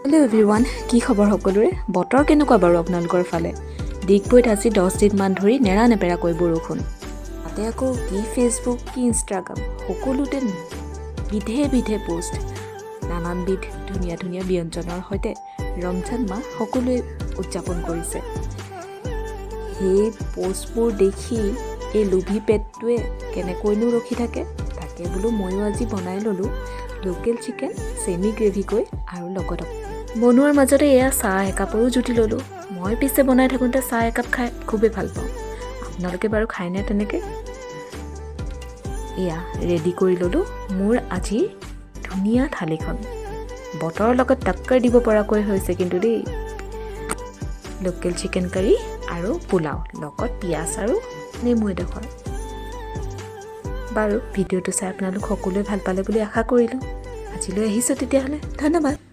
Hello' everyone, কি খবৰ সকলোৰে? বতৰ কেনেকুৱা বাৰু আপোনালোকৰ ফালে? ডিগবৈত আজি 10 দিনমান ধৰি নেৰানেপেৰাকৈ বৰষুণ। তাতে আকৌ কি ফেচবুক, কি ইনষ্টাগ্ৰাম, সকলোতে বিধে বিধে পোষ্ট, নানানবিধ ধুনীয়া ধুনীয়া ব্যঞ্জনৰ সৈতে ৰমজান মাহ সকলোৱে উদযাপন কৰিছে। সেই পোষ্টবোৰ দেখি এই লোভী পেটটোৱে কেনেকৈনো ৰখি থাকে, তাকে বোলো ময়ো আজি বনাই ল'লোঁ লোকেল চিকেন চেমি গ্ৰেভিকৈ আৰু লগত বনোৱাৰ মাজতে এয়া চাহ একাপৰো জুতি ল'লোঁ। মই পিছে বনাই থাকোঁতে চাহ একাপ খাই খুবেই ভাল পাওঁ। আপোনালোকে বাৰু খায়নে তেনেকৈ? এয়া ৰেডি কৰি ল'লোঁ মোৰ আজি ধুনীয়া থালিখন। বতৰৰ লগত টাক্কৰ দিব পৰাকৈ হৈছে কিন্তু দেই। লোকেল চিকেন কাৰী আৰু পোলাও লগত পিঁয়াজ আৰু নেমু এডোখৰ। বাৰু ভিডিঅ'টো চাই আপোনালোক সকলোৱে ভাল পালে বুলি আশা কৰিলোঁ। আজিলৈ আহিছোঁ তেতিয়াহ'লে, ধন্যবাদ।